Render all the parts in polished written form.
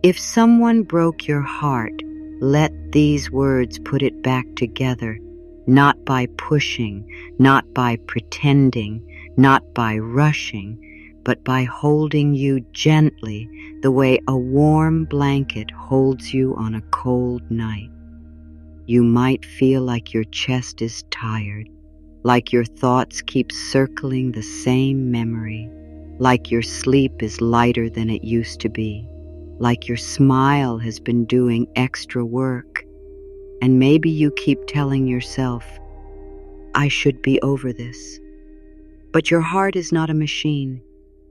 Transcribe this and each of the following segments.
If someone broke your heart, let these words put it back together, not by pushing, not by pretending, not by rushing, but by holding you gently the way a warm blanket holds you on a cold night. You might feel like your chest is tired, like your thoughts keep circling the same memory, like your sleep is lighter than it used to be, like your smile has been doing extra work, and maybe you keep telling yourself, I should be over this. But your heart is not a machine.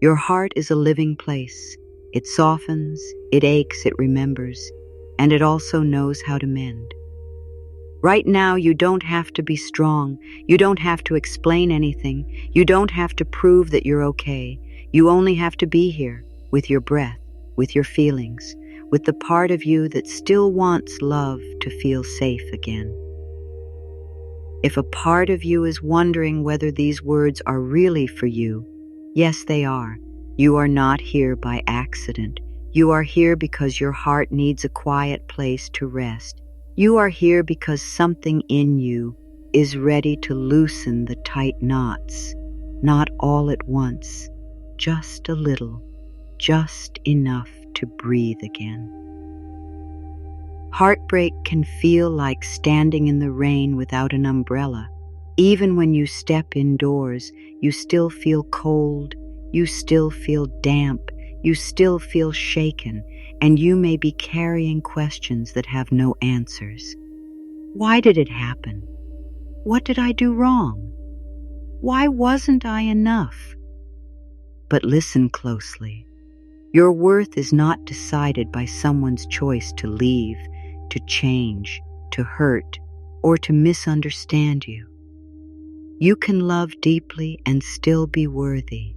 Your heart is a living place. It softens, it aches, it remembers, and it also knows how to mend. Right now, you don't have to be strong. You don't have to explain anything. You don't have to prove that you're okay. You only have to be here with your breath, with your feelings, with the part of you that still wants love to feel safe again. If a part of you is wondering whether these words are really for you, yes, they are. You are not here by accident. You are here because your heart needs a quiet place to rest. You are here because something in you is ready to loosen the tight knots, not all at once, just a little, just enough to breathe again. Heartbreak can feel like standing in the rain without an umbrella. Even when you step indoors, you still feel cold, you still feel damp, you still feel shaken, and you may be carrying questions that have no answers. Why did it happen? What did I do wrong? Why wasn't I enough? But listen closely. Your worth is not decided by someone's choice to leave, to change, to hurt, or to misunderstand you. You can love deeply and still be worthy.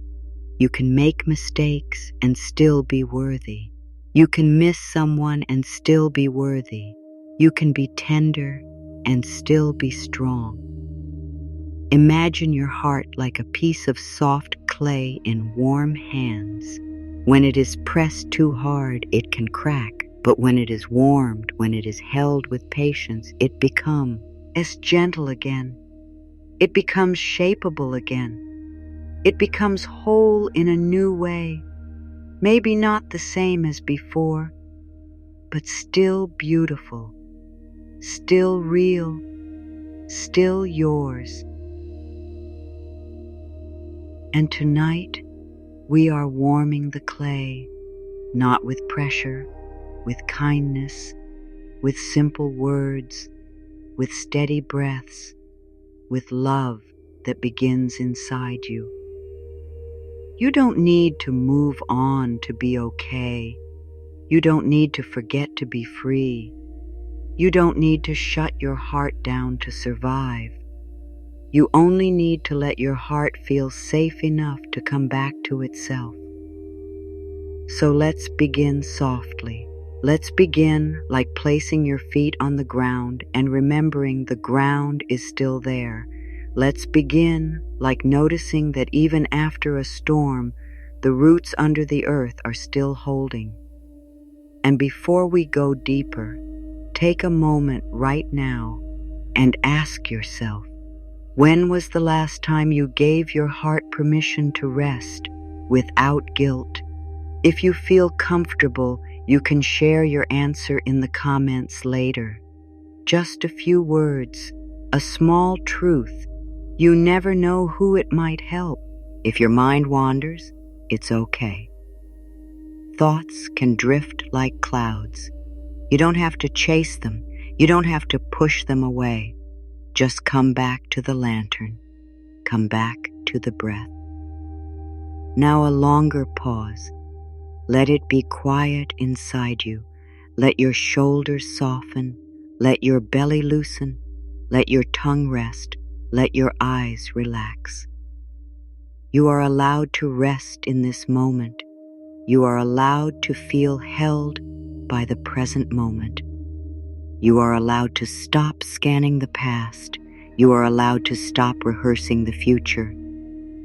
You can make mistakes and still be worthy. You can miss someone and still be worthy. You can be tender and still be strong. Imagine your heart like a piece of soft clay in warm hands. When it is pressed too hard, it can crack. But when it is warmed, when it is held with patience, it becomes as gentle again. It becomes shapeable again. It becomes whole in a new way. Maybe not the same as before, but still beautiful, still real, still yours. And tonight, we are warming the clay, not with pressure, with kindness, with simple words, with steady breaths, with love that begins inside you. You don't need to move on to be okay. You don't need to forget to be free. You don't need to shut your heart down to survive. You only need to let your heart feel safe enough to come back to itself. So let's begin softly. Let's begin like placing your feet on the ground and remembering the ground is still there. Let's begin like noticing that even after a storm, the roots under the earth are still holding. And before we go deeper, take a moment right now and ask yourself, when was the last time you gave your heart permission to rest without guilt? If you feel comfortable, you can share your answer in the comments later. Just a few words, a small truth. You never know who it might help. If your mind wanders, it's okay. Thoughts can drift like clouds. You don't have to chase them. You don't have to push them away. Just come back to the lantern. Come back to the breath. Now a longer pause. Let it be quiet inside you. Let your shoulders soften. Let your belly loosen. Let your tongue rest. Let your eyes relax. You are allowed to rest in this moment. You are allowed to feel held by the present moment. You are allowed to stop scanning the past. You are allowed to stop rehearsing the future.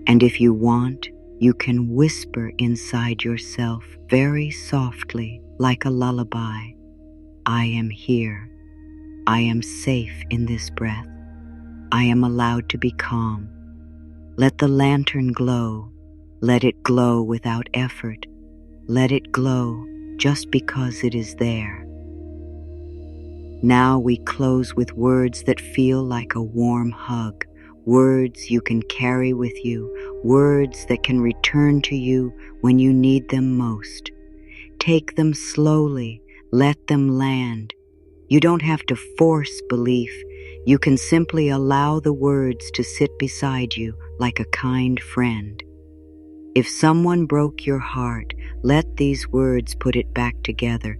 And if you want, you can whisper inside yourself very softly, like a lullaby. I am here. I am safe in this breath. I am allowed to be calm. Let the lantern glow. Let it glow without effort. Let it glow just because it is there. Now we close with words that feel like a warm hug, words you can carry with you, words that can return to you when you need them most. Take them slowly, let them land. You don't have to force belief. You can simply allow the words to sit beside you like a kind friend. If someone broke your heart, let these words put it back together,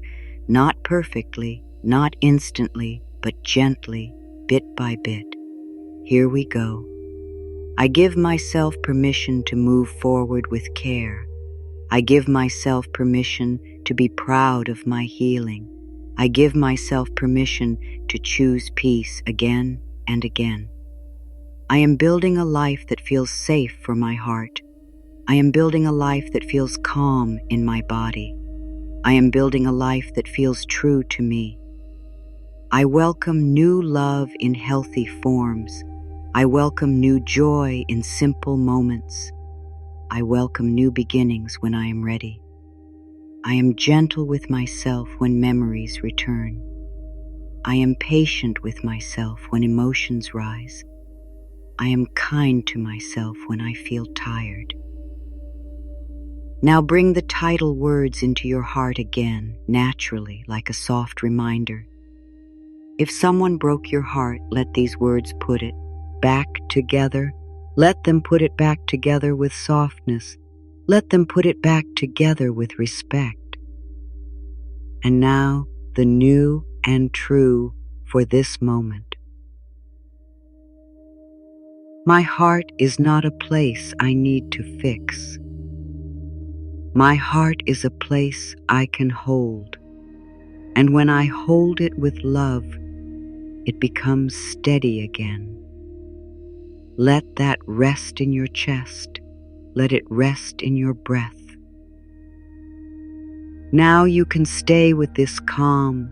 not perfectly, not instantly, but gently, bit by bit. Here we go. I give myself permission to move forward with care. I give myself permission to be proud of my healing. I give myself permission to choose peace again and again. I am building a life that feels safe for my heart. I am building a life that feels calm in my body. I am building a life that feels true to me. I welcome new love in healthy forms. I welcome new joy in simple moments. I welcome new beginnings when I am ready. I am gentle with myself when memories return. I am patient with myself when emotions rise. I am kind to myself when I feel tired. Now bring the title words into your heart again, naturally, like a soft reminder. If someone broke your heart, let these words put it back together. Let them put it back together with softness. Let them put it back together with respect. And now, the new and true for this moment. My heart is not a place I need to fix. My heart is a place I can hold. And when I hold it with love, it becomes steady again. Let that rest in your chest. Let it rest in your breath. Now you can stay with this calm.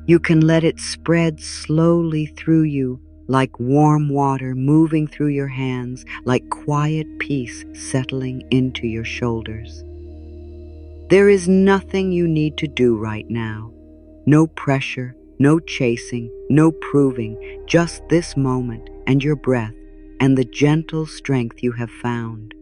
You can let it spread slowly through you like warm water moving through your hands, like quiet peace settling into your shoulders. There is nothing you need to do right now. No pressure, no chasing, no proving, just this moment and your breath and the gentle strength you have found.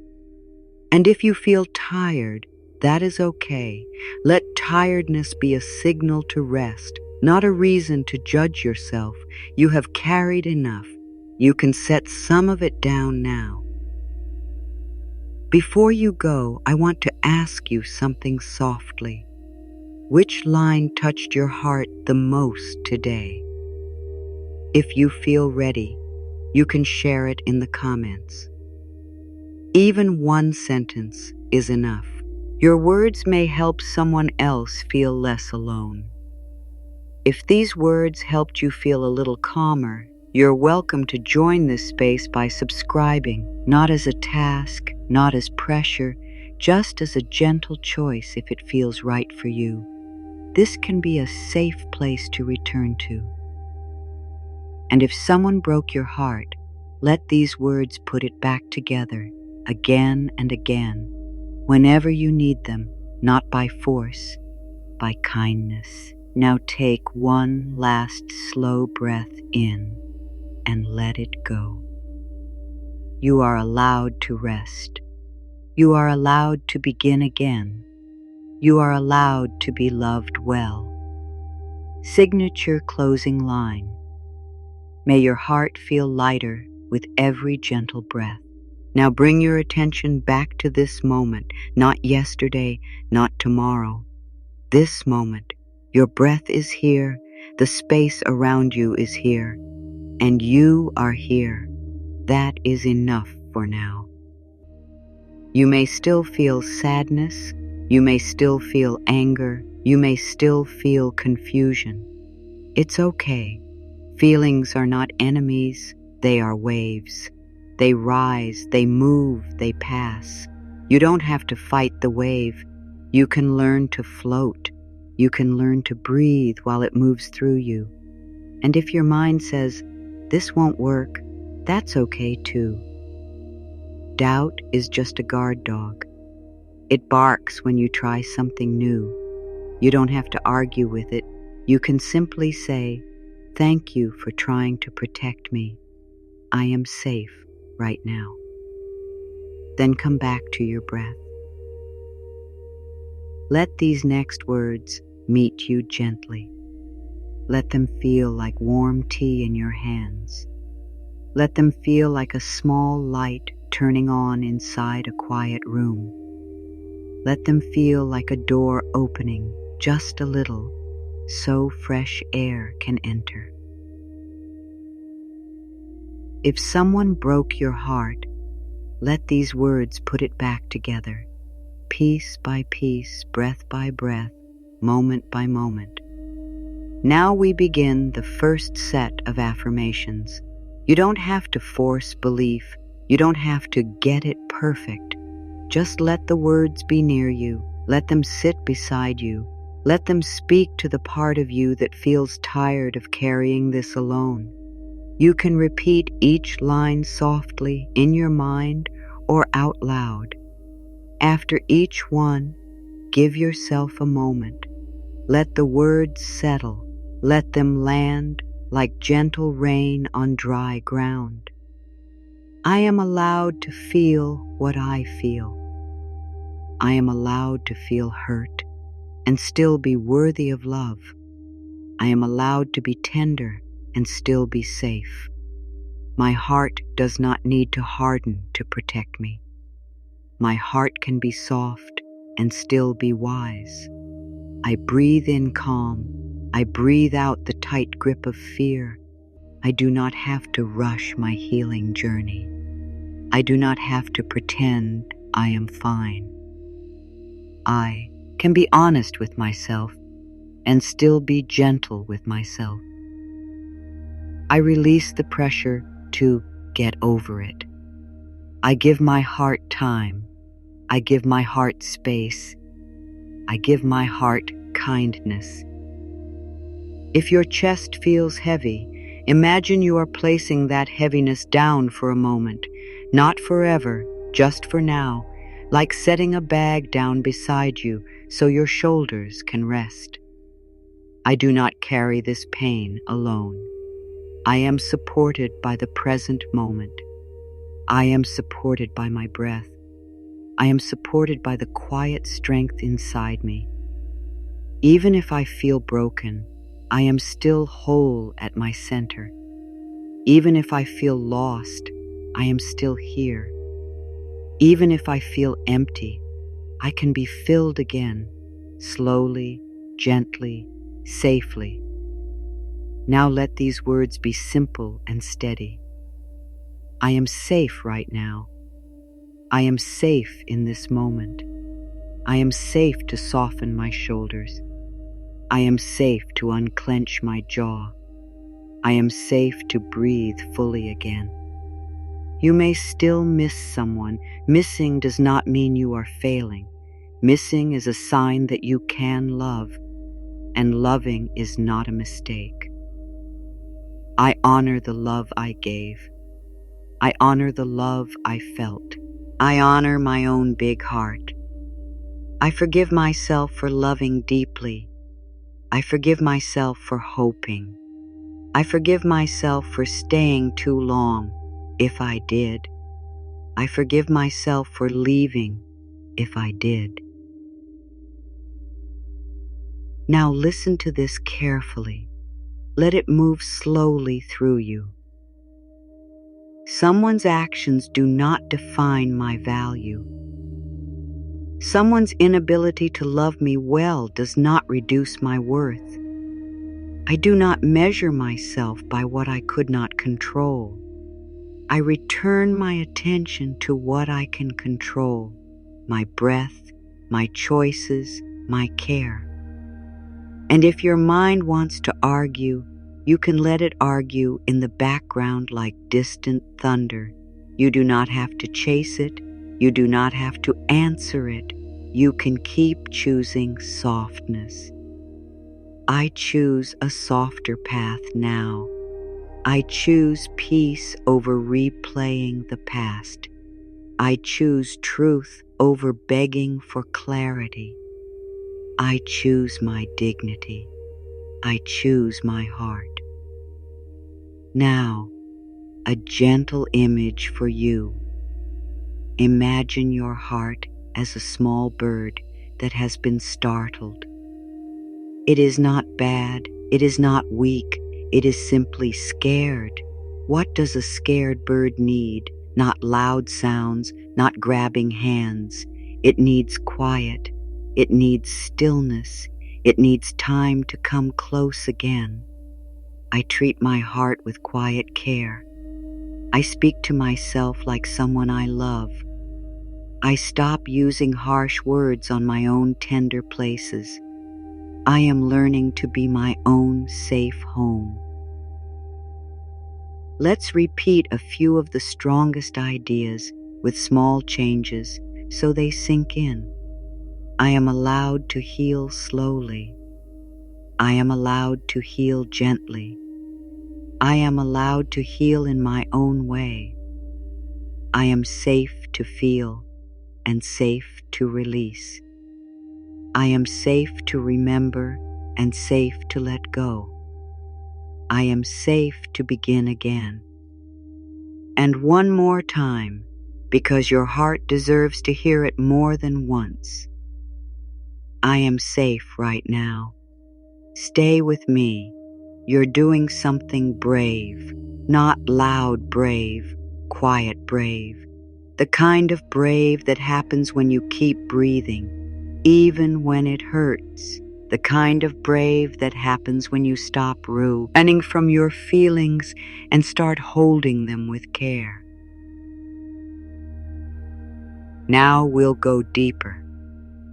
And if you feel tired, that is okay. Let tiredness be a signal to rest, not a reason to judge yourself. You have carried enough. You can set some of it down now. Before you go, I want to ask you something softly. Which line touched your heart the most today? If you feel ready, you can share it in the comments. Even one sentence is enough. Your words may help someone else feel less alone. If these words helped you feel a little calmer, you're welcome to join this space by subscribing, not as a task, not as pressure, just as a gentle choice if it feels right for you. This can be a safe place to return to. And if someone broke your heart, let these words put it back together again and again, whenever you need them, not by force, by kindness. Now take one last slow breath in and let it go. You are allowed to rest. You are allowed to begin again. You are allowed to be loved well. Signature closing line. May your heart feel lighter with every gentle breath. Now bring your attention back to this moment, not yesterday, not tomorrow. This moment, your breath is here, the space around you is here, and you are here. That is enough for now. You may still feel sadness, you may still feel anger, you may still feel confusion. It's okay. Feelings are not enemies, they are waves. They rise, they move, they pass. You don't have to fight the wave. You can learn to float. You can learn to breathe while it moves through you. And if your mind says, "This won't work," that's okay too. Doubt is just a guard dog. It barks when you try something new. You don't have to argue with it. You can simply say, "Thank you for trying to protect me. I am safe right now." Then come back to your breath. Let these next words meet you gently. Let them feel like warm tea in your hands. Let them feel like a small light turning on inside a quiet room. Let them feel like a door opening just a little so fresh air can enter. If someone broke your heart, let these words put it back together, piece by piece, breath by breath, moment by moment. Now we begin the first set of affirmations. You don't have to force belief. You don't have to get it perfect. Just let the words be near you. Let them sit beside you. Let them speak to the part of you that feels tired of carrying this alone. You can repeat each line softly in your mind or out loud. After each one, give yourself a moment. Let the words settle. Let them land like gentle rain on dry ground. I am allowed to feel what I feel. I am allowed to feel hurt and still be worthy of love. I am allowed to be tender and still be safe. My heart does not need to harden to protect me. My heart can be soft and still be wise. I breathe in calm. I breathe out the tight grip of fear. I do not have to rush my healing journey. I do not have to pretend I am fine. I can be honest with myself and still be gentle with myself. I release the pressure to get over it. I give my heart time. I give my heart space. I give my heart kindness. If your chest feels heavy, imagine you are placing that heaviness down for a moment, not forever, just for now, like setting a bag down beside you so your shoulders can rest. I do not carry this pain alone. I am supported by the present moment. I am supported by my breath. I am supported by the quiet strength inside me. Even if I feel broken, I am still whole at my center. Even if I feel lost, I am still here. Even if I feel empty, I can be filled again, slowly, gently, safely. Now let these words be simple and steady. I am safe right now. I am safe in this moment. I am safe to soften my shoulders. I am safe to unclench my jaw. I am safe to breathe fully again. You may still miss someone. Missing does not mean you are failing. Missing is a sign that you can love, and loving is not a mistake. I honor the love I gave. I honor the love I felt. I honor my own big heart. I forgive myself for loving deeply. I forgive myself for hoping. I forgive myself for staying too long, if I did. I forgive myself for leaving, if I did. Now listen to this carefully. Let it move slowly through you. Someone's actions do not define my value. Someone's inability to love me well does not reduce my worth. I do not measure myself by what I could not control. I return my attention to what I can control, my breath, my choices, my care. And if your mind wants to argue, you can let it argue in the background like distant thunder. You do not have to chase it. You do not have to answer it. You can keep choosing softness. I choose a softer path now. I choose peace over replaying the past. I choose truth over begging for clarity. I choose my dignity. I choose my heart. Now, a gentle image for you. Imagine your heart as a small bird that has been startled. It is not bad, it is not weak, it is simply scared. What does a scared bird need? Not loud sounds, not grabbing hands. It needs quiet, it needs stillness, it needs time to come close again. I treat my heart with quiet care. I speak to myself like someone I love. I stop using harsh words on my own tender places. I am learning to be my own safe home. Let's repeat a few of the strongest ideas with small changes so they sink in. I am allowed to heal slowly. I am allowed to heal gently. I am allowed to heal in my own way. I am safe to feel and safe to release. I am safe to remember and safe to let go. I am safe to begin again. And one more time, because your heart deserves to hear it more than once. I am safe right now. Stay with me. You're doing something brave, not loud brave, quiet brave. The kind of brave that happens when you keep breathing, even when it hurts. The kind of brave that happens when you stop running from your feelings and start holding them with care. Now we'll go deeper.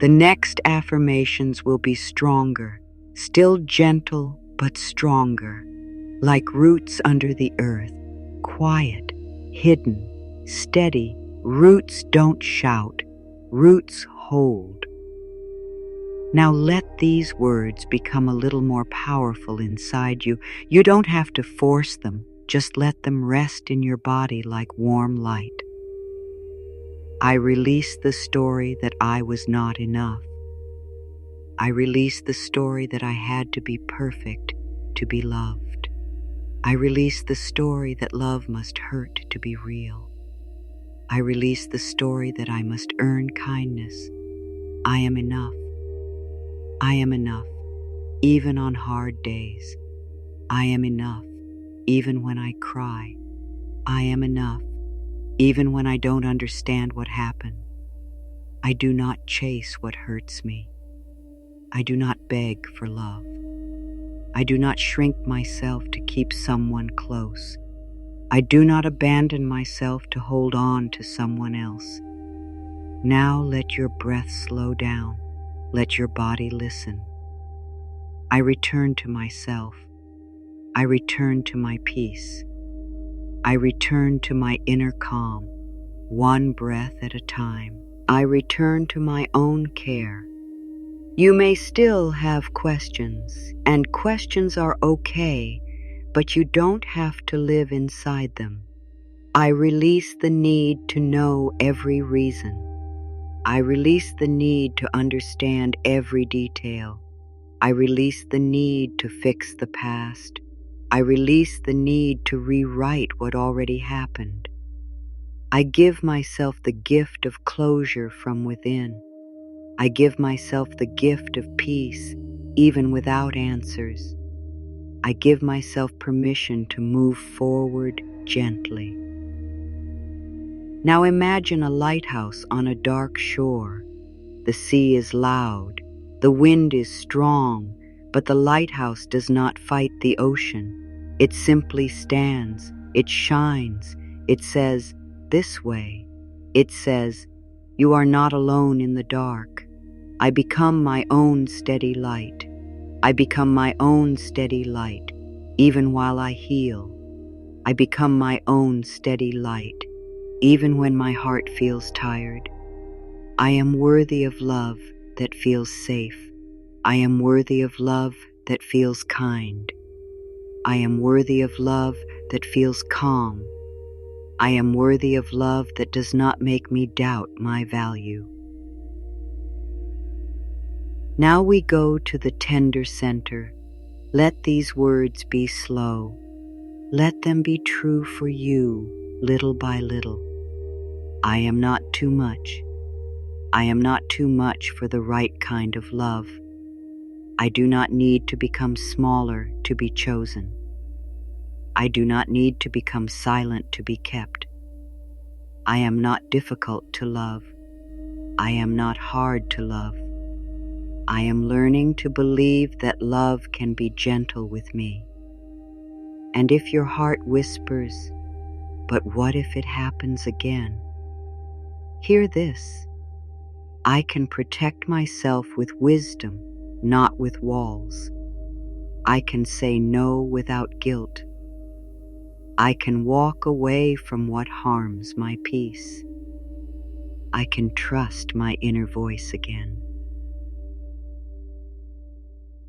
The next affirmations will be stronger, still gentle but stronger, like roots under the earth, quiet, hidden, steady. Roots don't shout, roots hold. Now let these words become a little more powerful inside you. You don't have to force them, just let them rest in your body like warm light. I release the story that I was not enough. I release the story that I had to be perfect to be loved. I release the story that love must hurt to be real. I release the story that I must earn kindness. I am enough. I am enough, even on hard days. I am enough, even when I cry. I am enough, even when I don't understand what happened. I do not chase what hurts me. I do not beg for love. I do not shrink myself to keep someone close. I do not abandon myself to hold on to someone else. Now let your breath slow down. Let your body listen. I return to myself. I return to my peace. I return to my inner calm, one breath at a time. I return to my own care. You may still have questions, and questions are okay, but you don't have to live inside them. I release the need to know every reason. I release the need to understand every detail. I release the need to fix the past. I release the need to rewrite what already happened. I give myself the gift of closure from within. I give myself the gift of peace, even without answers. I give myself permission to move forward gently. Now imagine a lighthouse on a dark shore. The sea is loud, the wind is strong, but the lighthouse does not fight the ocean. It simply stands, it shines, it says, "This way." It says, "You are not alone in the dark." I become my own steady light. I become my own steady light, even while I heal. I become my own steady light, even when my heart feels tired. I am worthy of love that feels safe. I am worthy of love that feels kind. I am worthy of love that feels calm. I am worthy of love that does not make me doubt my value. Now we go to the tender center. Let these words be slow. Let them be true for you, little by little. I am not too much. I am not too much for the right kind of love. I do not need to become smaller to be chosen. I do not need to become silent to be kept. I am not difficult to love. I am not hard to love. I am learning to believe that love can be gentle with me. And if your heart whispers, "But what if it happens again?" Hear this. I can protect myself with wisdom, not with walls. I can say no without guilt. I can walk away from what harms my peace. I can trust my inner voice again.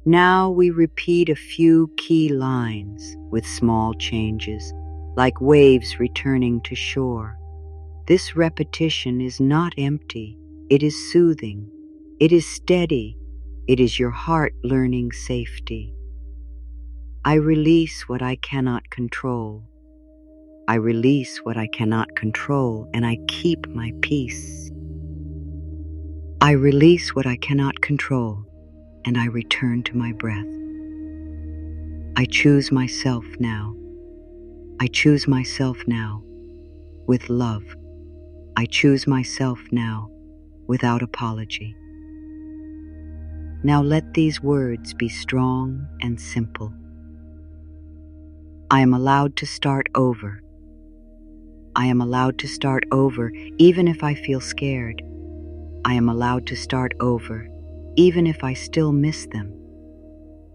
Now we repeat a few key lines with small changes, like waves returning to shore. This repetition is not empty. It is soothing. It is steady. It is your heart learning safety. I release what I cannot control. I release what I cannot control, and I keep my peace. I release what I cannot control, and I return to my breath. I choose myself now. I choose myself now with love. I choose myself now without apology. Now let these words be strong and simple. I am allowed to start over. I am allowed to start over even if I feel scared. I am allowed to start over even if I still miss them.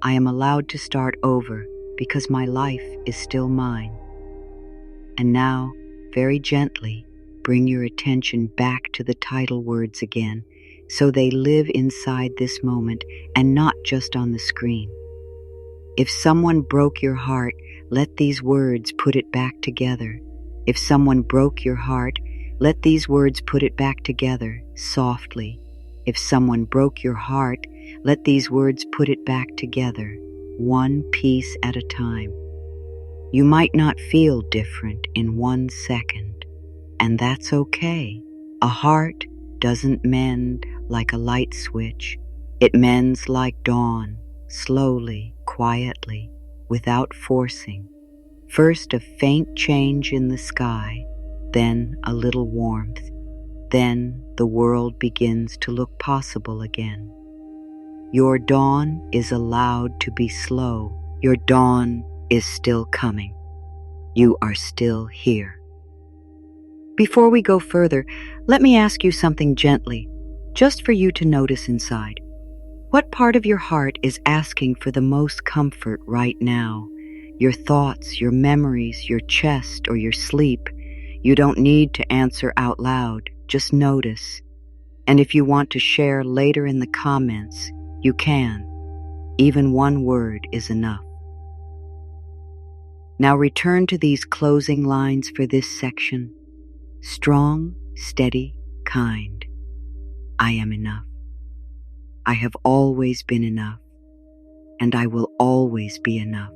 I am allowed to start over because my life is still mine. And now, very gently, bring your attention back to the title words again, so they live inside this moment and not just on the screen. If someone broke your heart, let these words put it back together. If someone broke your heart, let these words put it back together softly. If someone broke your heart, let these words put it back together, one piece at a time. You might not feel different in 1 second, and that's okay. A heart doesn't mend like a light switch. It mends like dawn, slowly, quietly, without forcing. First a faint change in the sky, then a little warmth. Then the world begins to look possible again. Your dawn is allowed to be slow. Your dawn is still coming. You are still here. Before we go further, let me ask you something gently, just for you to notice inside. What part of your heart is asking for the most comfort right now? Your thoughts, your memories, your chest, or your sleep? You don't need to answer out loud, just notice. And if you want to share later in the comments, you can. Even one word is enough. Now return to these closing lines for this section. Strong, steady, kind. I am enough. I have always been enough, and I will always be enough.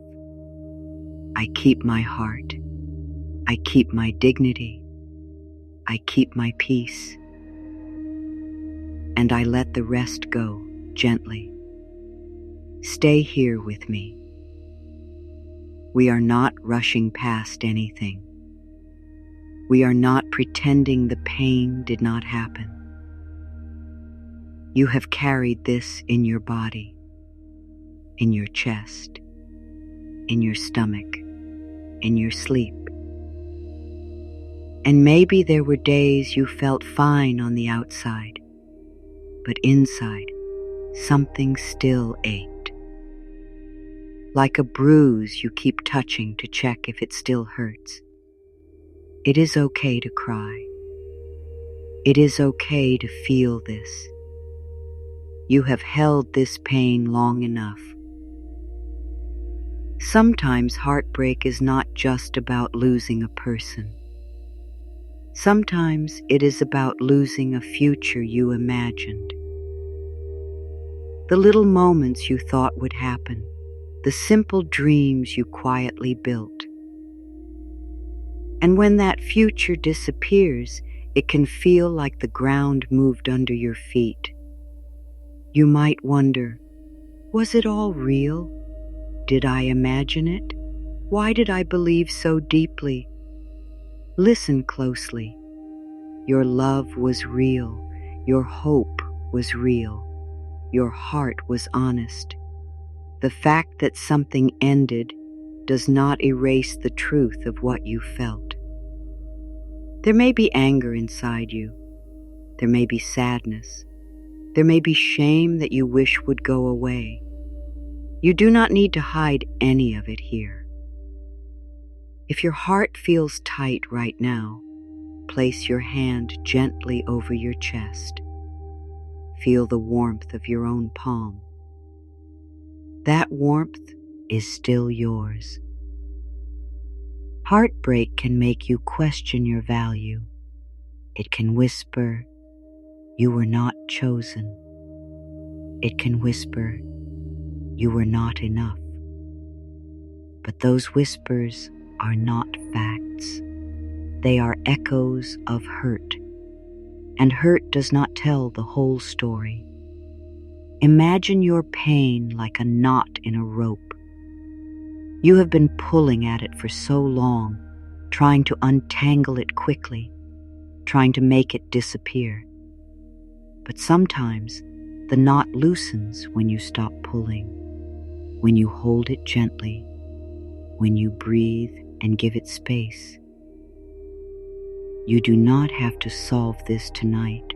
I keep my heart. I keep my dignity. I keep my peace. And I let the rest go gently. Stay here with me. We are not rushing past anything. We are not pretending the pain did not happen. You have carried this in your body, in your chest, in your stomach, in your sleep. And maybe there were days you felt fine on the outside, but inside, something still ached. Like a bruise you keep touching to check if it still hurts. It is okay to cry. It is okay to feel this. You have held this pain long enough. Sometimes heartbreak is not just about losing a person. Sometimes it is about losing a future you imagined. The little moments you thought would happen, the simple dreams you quietly built. And when that future disappears, it can feel like the ground moved under your feet. You might wonder, was it all real? Did I imagine it? Why did I believe so deeply? Listen closely. Your love was real. Your hope was real. Your heart was honest. The fact that something ended does not erase the truth of what you felt. There may be anger inside you. There may be sadness. There may be shame that you wish would go away. You do not need to hide any of it here. If your heart feels tight right now, place your hand gently over your chest. Feel the warmth of your own palm. That warmth is still yours. Heartbreak can make you question your value. It can whisper, "You were not chosen." It can whisper, "You were not enough." But those whispers are not facts. They are echoes of hurt, and hurt does not tell the whole story. Imagine your pain like a knot in a rope. You have been pulling at it for so long, trying to untangle it quickly, trying to make it disappear. But sometimes the knot loosens when you stop pulling, when you hold it gently, when you breathe and give it space. You do not have to solve this tonight.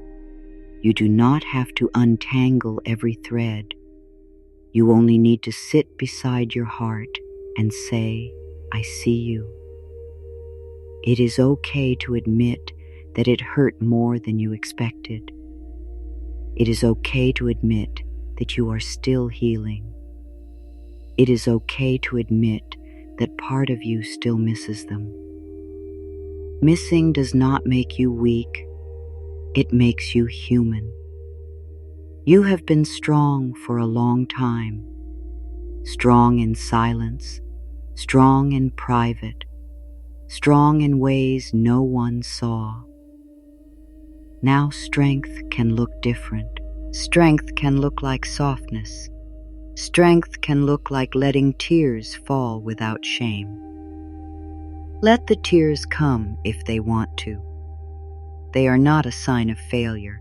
You do not have to untangle every thread. You only need to sit beside your heart and say, "I see you." It is okay to admit that it hurt more than you expected. It is okay to admit that you are still healing. It is okay to admit that part of you still misses them. Missing does not make you weak. It makes you human. You have been strong for a long time. Strong in silence, strong in private, strong in ways no one saw. Now strength can look different. Strength can look like softness. Strength can look like letting tears fall without shame. Let the tears come if they want to. They are not a sign of failure.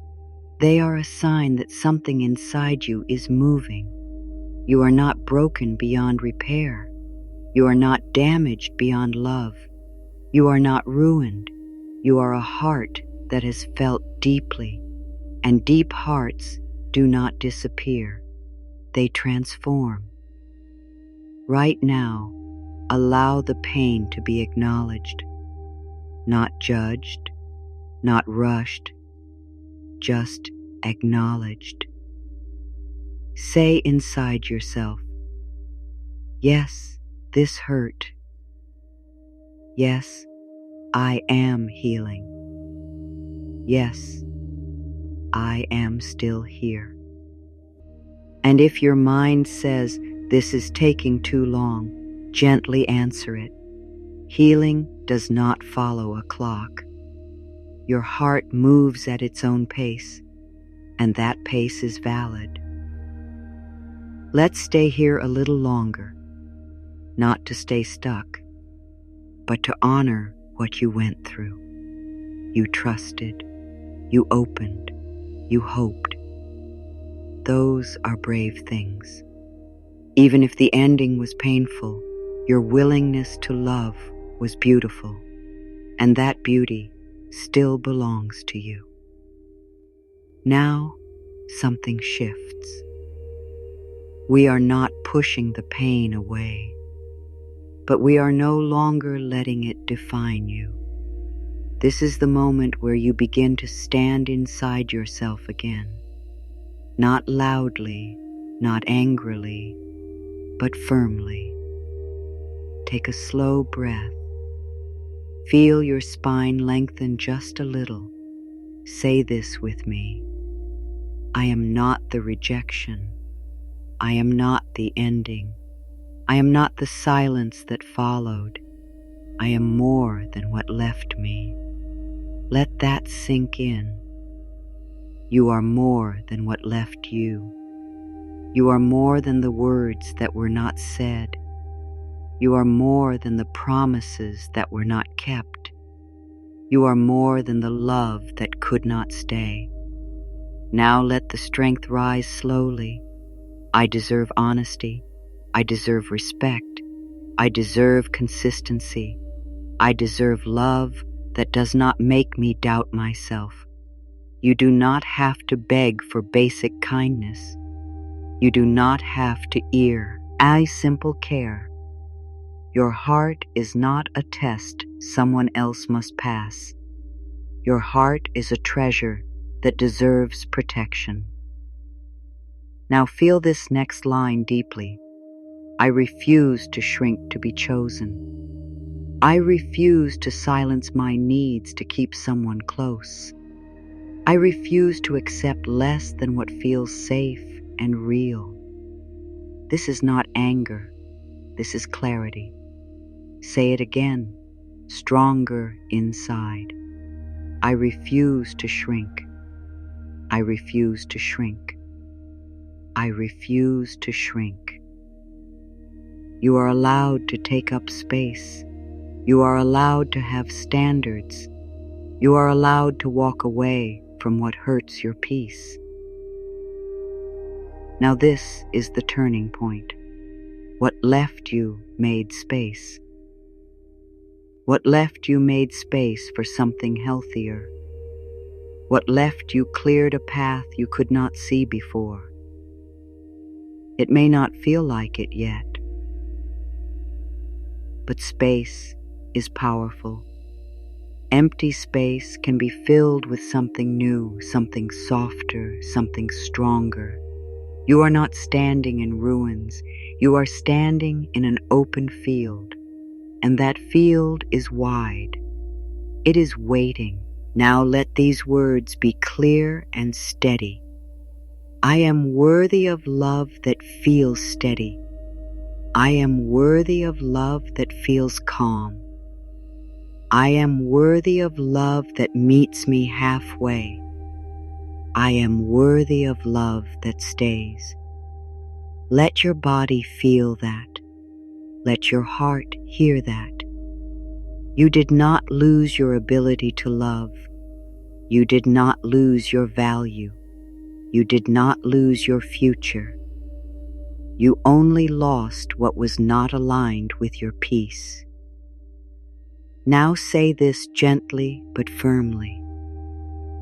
They are a sign that something inside you is moving. You are not broken beyond repair. You are not damaged beyond love. You are not ruined. You are a heart that has felt deeply, and deep hearts do not disappear. They transform. Right now, allow the pain to be acknowledged, not judged, not rushed, just acknowledged. Say inside yourself, "Yes, this hurt. Yes, I am healing. Yes, I am still here." And if your mind says, "This is taking too long," gently answer it. Healing does not follow a clock. Your heart moves at its own pace, and that pace is valid. Let's stay here a little longer, not to stay stuck, but to honor what you went through. You trusted, you opened, you hoped. Those are brave things. Even if the ending was painful, your willingness to love was beautiful, and that beauty still belongs to you. Now, something shifts. We are not pushing the pain away, but we are no longer letting it define you. This is the moment where you begin to stand inside yourself again, not loudly, not angrily, but firmly. take a slow breath. Feel your spine lengthen just a little. Say this with me. I am not the rejection. I am not the ending. I am not the silence that followed. I am more than what left me. Let that sink in. You are more than what left you. You are more than the words that were not said. You are more than the promises that were not kept. You are more than the love that could not stay. Now let the strength rise slowly. I deserve honesty. I deserve respect. I deserve consistency. I deserve love that does not make me doubt myself. You do not have to beg for basic kindness. You do not have to I simple care. Your heart is not a test someone else must pass. Your heart is a treasure that deserves protection. Now feel this next line deeply. I refuse to shrink to be chosen. I refuse to silence my needs to keep someone close. I refuse to accept less than what feels safe and real. This is not anger. This is clarity. Say it again, stronger inside. I refuse to shrink. I refuse to shrink. I refuse to shrink. You are allowed to take up space. You are allowed to have standards. You are allowed to walk away from what hurts your peace. Now this is the turning point. What left you made space. What left you made space for something healthier. What left you cleared a path you could not see before. It may not feel like it yet, but space is powerful. Empty space can be filled with something new, something softer, something stronger. You are not standing in ruins. You are standing in an open field, and that field is wide. It is waiting. Now let these words be clear and steady. I am worthy of love that feels steady. I am worthy of love that feels calm. I am worthy of love that meets me halfway. I am worthy of love that stays. Let your body feel that. Let your heart hear that. You did not lose your ability to love. You did not lose your value. You did not lose your future. You only lost what was not aligned with your peace. Now say this gently but firmly.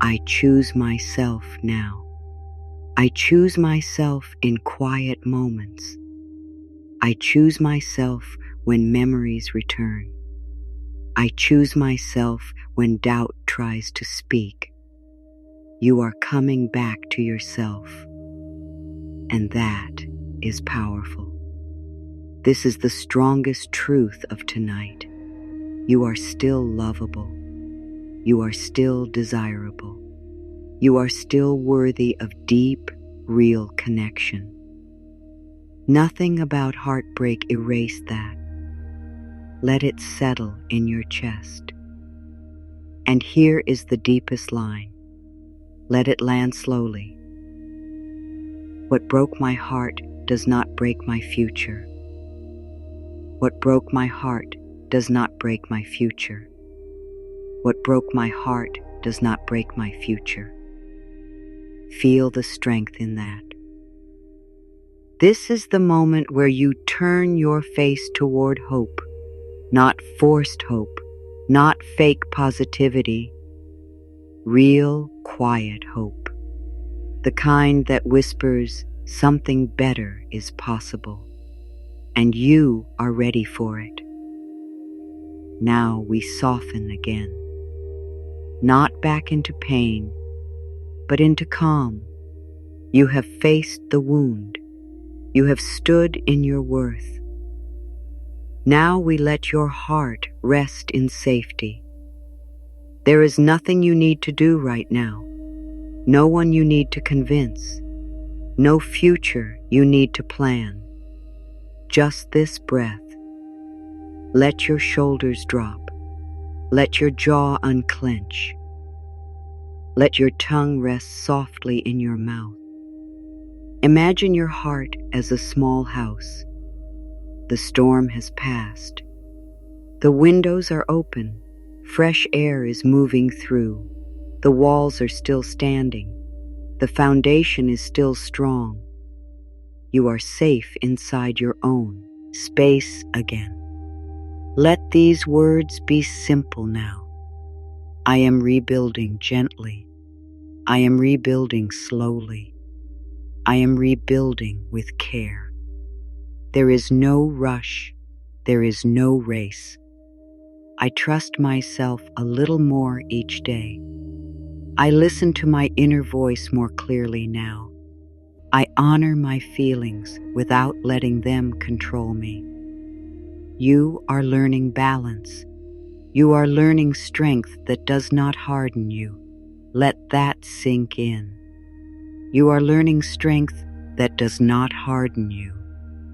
I choose myself now. I choose myself in quiet moments. I choose myself when memories return. I choose myself when doubt tries to speak. You are coming back to yourself, and that is powerful. This is the strongest truth of tonight. You are still lovable. You are still desirable. You are still worthy of deep, real connection. Nothing about heartbreak erased that. Let it settle in your chest. And here is the deepest line. Let it land slowly. What broke my heart does not break my future. What broke my heart does not break my future. What broke my heart does not break my future. Feel the strength in that. This is the moment where you turn your face toward hope, not forced hope, not fake positivity, real, quiet hope, the kind that whispers something better is possible, and you are ready for it. Now we soften again, not back into pain, but into calm. You have faced the wound. You have stood in your worth. Now we let your heart rest in safety. There is nothing you need to do right now, no one you need to convince, no future you need to plan. Just this breath. Let your shoulders drop. Let your jaw unclench. Let your tongue rest softly in your mouth. Imagine your heart as a small house. The storm has passed. The windows are open. Fresh air is moving through. The walls are still standing. The foundation is still strong. You are safe inside your own space again. Let these words be simple now. I am rebuilding gently. I am rebuilding slowly. I am rebuilding with care. There is no rush. There is no race. I trust myself a little more each day. I listen to my inner voice more clearly now. I honor my feelings without letting them control me. You are learning balance. You are learning strength that does not harden you. Let that sink in. You are learning strength that does not harden you.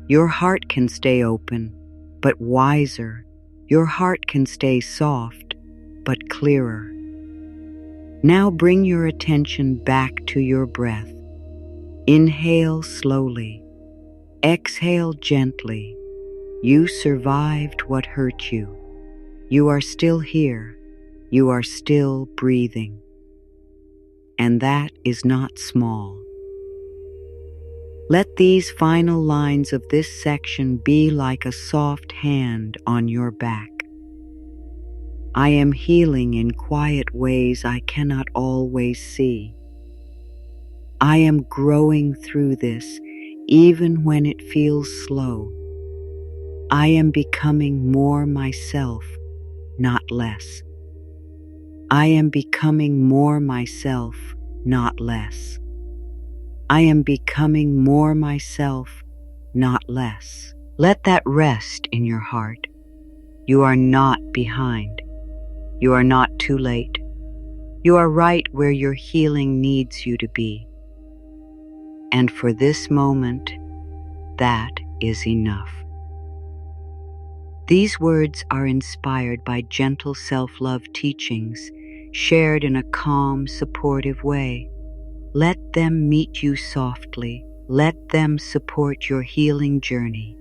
Your heart can stay open, but wiser. Your heart can stay soft, but clearer. Now bring your attention back to your breath. Inhale slowly. Exhale gently. You survived what hurt you. You are still here. You are still breathing. And that is not small. Let these final lines of this section be like a soft hand on your back. I am healing in quiet ways I cannot always see. I am growing through this, even when it feels slow. I am becoming more myself, not less. I am becoming more myself, not less. I am becoming more myself, not less. Let that rest in your heart. You are not behind. You are not too late. You are right where your healing needs you to be. And for this moment, that is enough. These words are inspired by gentle self-love teachings shared in a calm, supportive way. Let them meet you softly. Let them support your healing journey.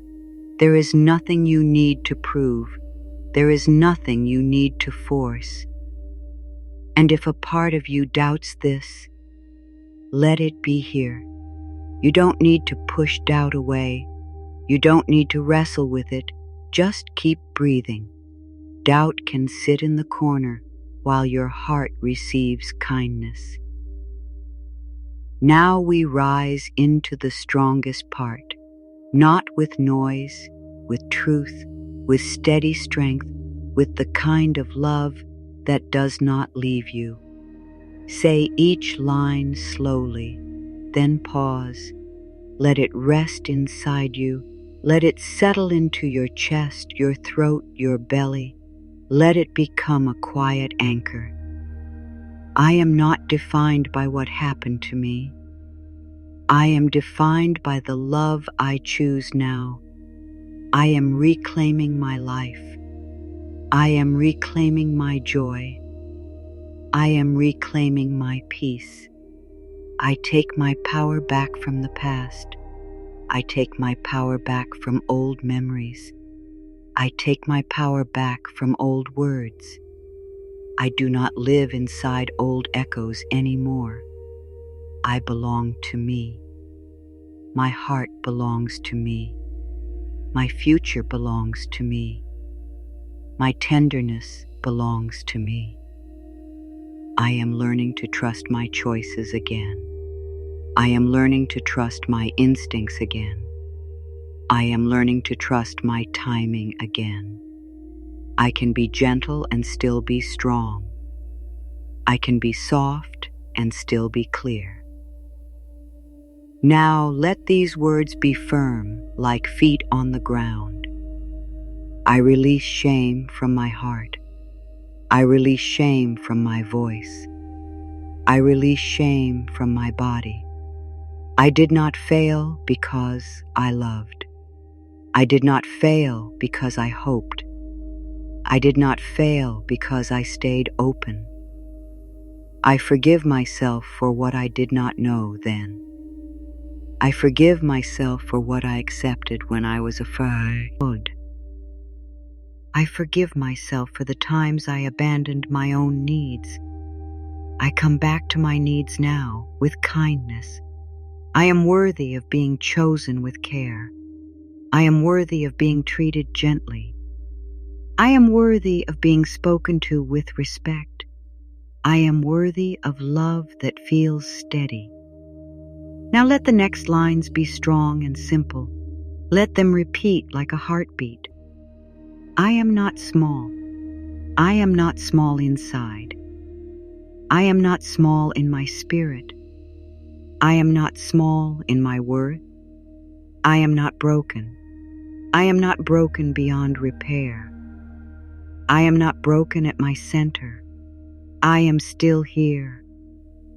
There is nothing you need to prove. There is nothing you need to force. And if a part of you doubts this, let it be here. You don't need to push doubt away. You don't need to wrestle with it. Just keep breathing. Doubt can sit in the corner while your heart receives kindness. Now we rise into the strongest part, not with noise, with truth, with steady strength, with the kind of love that does not leave you. Say each line slowly, then pause. Let it rest inside you. Let it settle into your chest, your throat, your belly. Let it become a quiet anchor. I am not defined by what happened to me. I am defined by the love I choose now. I am reclaiming my life. I am reclaiming my joy. I am reclaiming my peace. I take my power back from the past. I take my power back from old memories. I take my power back from old words. I do not live inside old echoes anymore. I belong to me. My heart belongs to me. My future belongs to me. My tenderness belongs to me. I am learning to trust my choices again. I am learning to trust my instincts again. I am learning to trust my timing again. I can be gentle and still be strong. I can be soft and still be clear. Now let these words be firm like feet on the ground. I release shame from my heart. I release shame from my voice. I release shame from my body. I did not fail because I loved. I did not fail because I hoped. I did not fail because I stayed open. I forgive myself for what I did not know then. I forgive myself for what I accepted when I was afraid. I forgive myself for the times I abandoned my own needs. I come back to my needs now with kindness. I am worthy of being chosen with care. I am worthy of being treated gently. I am worthy of being spoken to with respect. I am worthy of love that feels steady. Now let the next lines be strong and simple. Let them repeat like a heartbeat. I am not small. I am not small inside. I am not small in my spirit. I am not small in my worth. I am not broken. I am not broken beyond repair. I am not broken at my center. I am still here.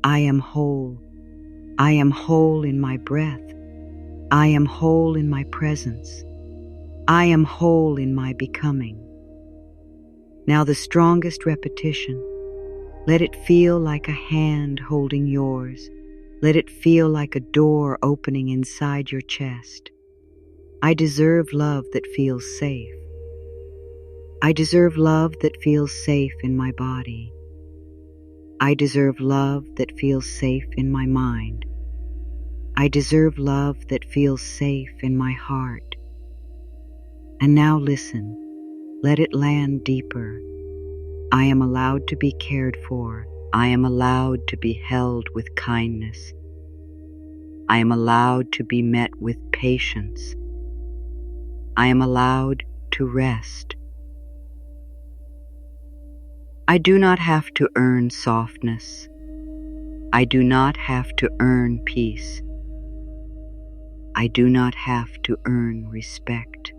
I am whole. I am whole in my breath. I am whole in my presence. I am whole in my becoming. Now the strongest repetition. Let it feel like a hand holding yours. Let it feel like a door opening inside your chest. I deserve love that feels safe. I deserve love that feels safe in my body. I deserve love that feels safe in my mind. I deserve love that feels safe in my heart. And now listen, let it land deeper. I am allowed to be cared for. I am allowed to be held with kindness. I am allowed to be met with patience. I am allowed to rest. I do not have to earn softness. I do not have to earn peace. I do not have to earn respect.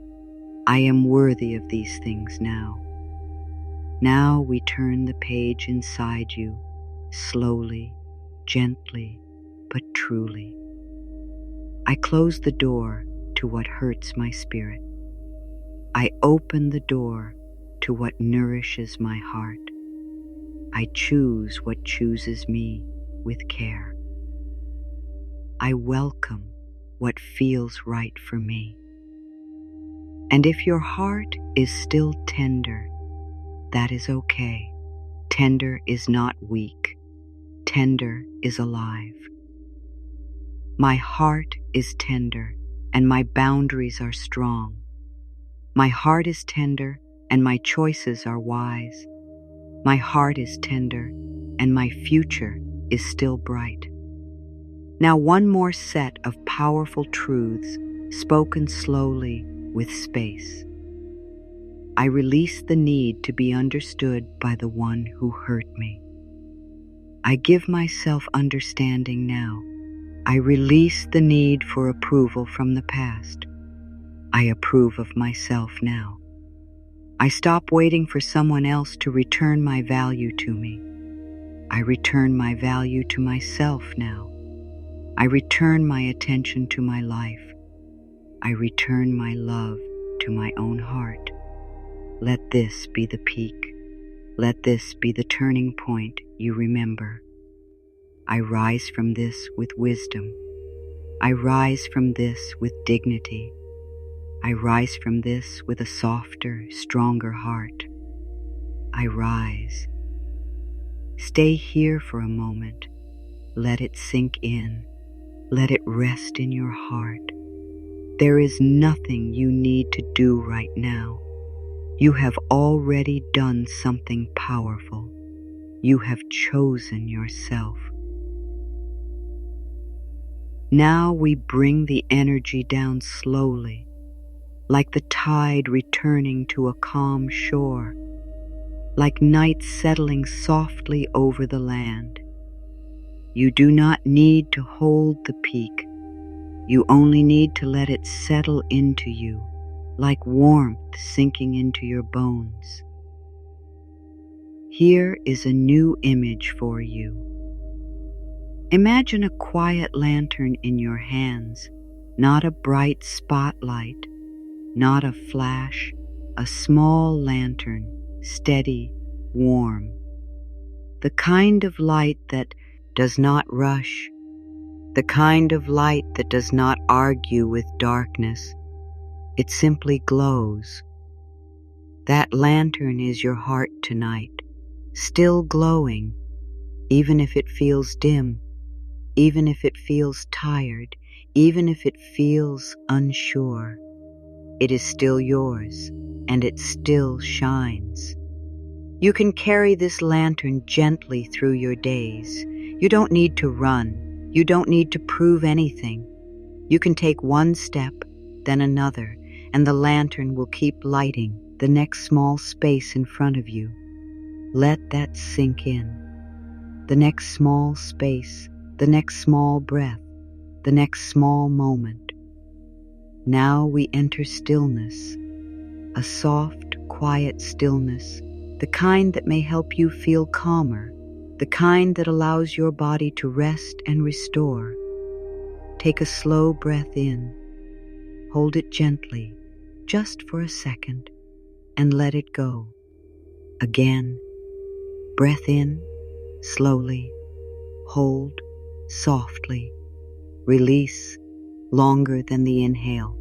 I am worthy of these things now. Now we turn the page inside you, slowly, gently, but truly. I close the door to what hurts my spirit. I open the door to what nourishes my heart. I choose what chooses me with care. I welcome what feels right for me. And if your heart is still tender, that is okay. Tender is not weak. Tender is alive. My heart is tender, and my boundaries are strong. My heart is tender, and my choices are wise. My heart is tender, and my future is still bright. Now one more set of powerful truths spoken slowly with space. I release the need to be understood by the one who hurt me. I give myself understanding now. I release the need for approval from the past. I approve of myself now. I stop waiting for someone else to return my value to me. I return my value to myself now. I return my attention to my life. I return my love to my own heart. Let this be the peak. Let this be the turning point you remember. I rise from this with wisdom. I rise from this with dignity. I rise from this with a softer, stronger heart. I rise. Stay here for a moment. Let it sink in. Let it rest in your heart. There is nothing you need to do right now. You have already done something powerful. You have chosen yourself. Now we bring the energy down slowly, like the tide returning to a calm shore, like night settling softly over the land. You do not need to hold the peak. You only need to let it settle into you, like warmth sinking into your bones. Here is a new image for you. Imagine a quiet lantern in your hands, not a bright spotlight, not a flash, a small lantern, steady, warm. The kind of light that does not rush, the kind of light that does not argue with darkness. It simply glows. That lantern is your heart tonight, still glowing, even if it feels dim, even if it feels tired, even if it feels unsure. It is still yours, and it still shines. You can carry this lantern gently through your days. You don't need to run. You don't need to prove anything. You can take one step, then another, and the lantern will keep lighting the next small space in front of you. Let that sink in. The next small space, the next small breath, the next small moment. Now we enter stillness, a soft, quiet stillness, the kind that may help you feel calmer, the kind that allows your body to rest and restore. Take a slow breath in, hold it gently, just for a second, and let it go. Again, breath in, slowly, hold, softly, release, longer than the inhale.